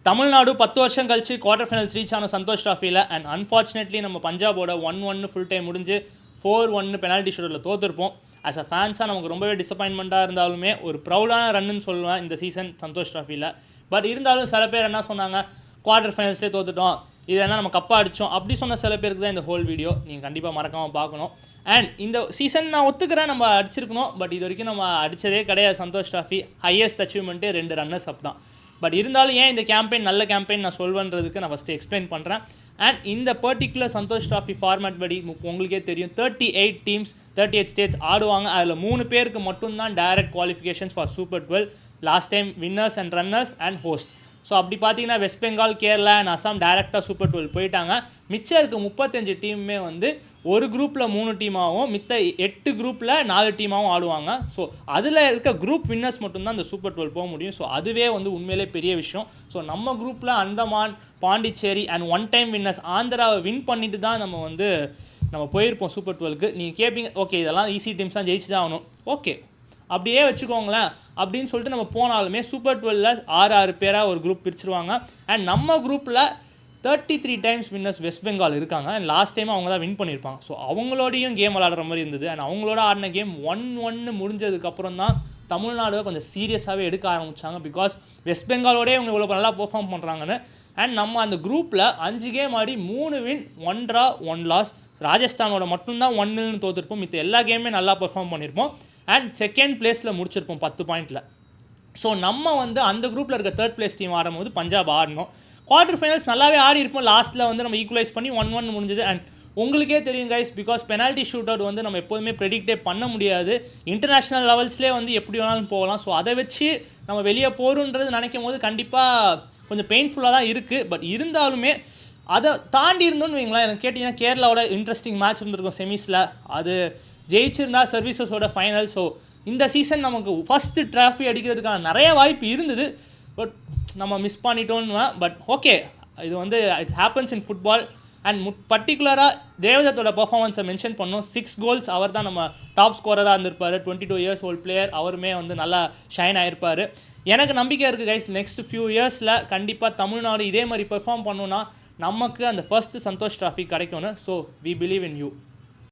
தமிழ்நாடு 10 வருஷம் கழிச்சு quarter finals reach ஆன சந்தோஷ் ட்ராஃபியில் அண்ட் அன்ஃபார்ச்சுனேட்லி நம்ம பஞ்சாபோட 1-1 ஃபுல் டைம் முடிஞ்சு 4-1 பெனால்ட்டி ஷூட்டில் தோற்றுருப்போம். ஆஸ் அ ஃபேன்ஸாக நமக்கு ரொம்பவே டிசப்பாயின்மெண்ட்டாக இருந்தாலுமே ஒரு ப்ரௌடான ரன்னு சொல்லுவேன் இந்த சீசன் சந்தோஷ் ட்ராஃபியில். பட் இருந்தாலும் சில பேர் என்ன சொன்னாங்க, குவார்டர் ஃபைனல்ஸ்லேயே தோத்துட்டோம், இது என்ன நம்ம கப்பாக அடித்தோம் அப்படி சொன்ன சில பேருக்கு தான் இந்த ஹோல் வீடியோ நீங்கள் கண்டிப்பாக மறக்காமல் பார்க்கணும். அண்ட் இந்த சீசன் நான் ஒத்துக்கிறேன் நம்ம அடிச்சிருக்கணும், பட் இது வரைக்கும் நம்ம அடித்ததே கிடையாது சந்தோஷ் ட்ராஃபி. ஹையஸ்ட் அச்சீவ்மெண்ட்டே 2 ரன்னர்ஸ் அப் தான். பட் இருந்தாலும் ஏன் இந்த கேம்பெயின் நல்ல கேம்பெயின் நான் சொல்வேன்றதுக்கு நான் ஃபஸ்ட்டு எக்ஸ்பிளைன் பண்ணுறேன். அண்ட் இந்த பர்டிகுலர் சந்தோஷ் ட்ராஃபி ஃபார்மேட் படி உங்களுக்கே தெரியும் 38 டீம்ஸ் 38 ஸ்டேட்ஸ் ஆடுவாங்க. அதில் 3 பேருக்கு மட்டும்தான் direct qualifications for super 12. Last time winners and runners and host. So அப்படி பார்த்தீங்கன்னா வெஸ்ட் பெங்கால், கேரளா அண்ட் அசாம் டேரெக்டாக சூப்பர் 12 போயிட்டாங்க. மிச்சம் இருக்க 35 டீமுமே வந்து ஒரு குரூப்பில் 3 டீமாகவும் மித்த 8 குரூப்பில் 4 டீமாகவும் ஆடுவாங்க. ஸோ அதில் இருக்க குரூப் வின்னர்ஸ் மட்டும்தான் இந்த சூப்பர் 12 போக முடியும். ஸோ அதுவே வந்து உண்மையிலே பெரிய விஷயம். ஸோ நம்ம குரூப்பில் Andaman, Pondicherry and 1 time winners ஆந்திராவை வின் பண்ணிட்டு தான் நம்ம போயிருப்போம் சூப்பர் 12க்கு. நீங்கள் கேட்பீங்க, ஓகே இதெல்லாம் ஈஸி டீம்ஸ் தான் ஜெயிச்சு தான் ஆகணும். ஓகே அப்படியே வச்சுக்கோங்களேன் அப்படின்னு சொல்லிட்டு நம்ம போனாலுமே சூப்பர் 12ல் 6 பேராக ஒரு குரூப் பிரிச்சுருவாங்க. அண்ட் நம்ம குரூப்பில் 33 டைம்ஸ் வின்னர்ஸ் வெஸ்ட் பெங்கால் இருக்காங்க. அண்ட் லாஸ்ட் டைம் அவங்க தான் வின் பண்ணியிருப்பாங்க. ஸோ அவங்களோடையும் கேம் விளாடுற மாதிரி இருந்தது. அண்ட் அவங்களோட ஆடின கேம் 1-1 முடிஞ்சதுக்கப்புறம் தான் தமிழ்நாடு கொஞ்சம் சீரியஸாகவே எடுக்க ஆரம்பித்தாங்க. பிகாஸ் வெஸ்ட் பெங்காலோடய இவங்க இவ்வளோ நல்லா பெர்ஃபார்ம் பண்ணுறாங்கன்னு. அண்ட் நம்ம அந்த குரூப்பில் 5 கேம் ஆடி 3 வின் 1 ட்ரா 1 லாஸ். ராஜஸ்தானோட மட்டும்தான் 1-0 தோற்றுருப்போம். மித்த எல்லா கேமுமே நல்லா பெர்ஃபார்ம் பண்ணியிருப்போம். அண்ட் செகண்ட் பிளேஸில் முடிச்சிருப்போம் 10 பாயிண்டில். ஸோ நம்ம வந்து அந்த குரூப்பில் இருக்க 3rd பிளேஸ் டீம் ஆடும்போது பஞ்சாப் ஆடணும். குவார்டர் ஃபைனல்ஸ் நல்லாவே ஆடி இருப்போம். லாஸ்ட்டில் வந்து நம்ம ஈக்குவலைஸ் பண்ணி 1-1 முடிஞ்சது. அண்ட் உங்களுக்கே தெரியும் guys, because penalty shoot out வந்து நம்ம எப்போதுமே ப்ரெடிக்டே பண்ண முடியாது. இன்டர்நேஷ்னல் லெவல்ஸ்லேயே வந்து எப்படி வேணாலும் போகலாம். ஸோ அதை வச்சு நம்ம வெளியே போகிறோன்றது நினைக்கும் போது கண்டிப்பாக கொஞ்சம் பெயின்ஃபுல்லாக தான் இருக்குது. பட் இருந்தாலுமே அதை தாண்டி இருந்தோன்னு வைங்களேன், எனக்கு கேட்டிங்கன்னா கேரளாவோட இன்ட்ரெஸ்டிங் மேட்ச் இருந்திருக்கும் செமிஸில். அது ஜெயிச்சிருந்தா சர்வீசஸோட ஃபைனல். ஸோ இந்த சீசன் நமக்கு ஃபஸ்ட்டு ட்ராஃபி அடிக்கிறதுக்கான நிறைய வாய்ப்பு இருந்தது. பட் நம்ம மிஸ் பண்ணிட்டோன்னு. பட் ஓகே, இது வந்து it's happens in football. And பர்டிகுலராக தேவதத்தோட பர்ஃபார்மன்ஸை மென்ஷன் பண்ணோம். 6 கோல்ஸ். அவர் தான் நம்ம டாப் ஸ்கோரராக இருந்திருப்பார். 22 இயர்ஸ் ஓல்ட் பிளேயர். அவருமே வந்து நல்லா ஷைன் ஆகிருப்பார். எனக்கு நம்பிக்கை இருக்குது கைஸ், நெக்ஸ்ட் ஃபியூ இயர்ஸில் கண்டிப்பாக தமிழ்நாடு இதே மாதிரி பெர்ஃபார்ம் பண்ணோன்னா நமக்கு அந்த ஃபர்ஸ்ட் சந்தோஷ் ட்ராஃபி கிடைக்கும்னு. So we believe in you.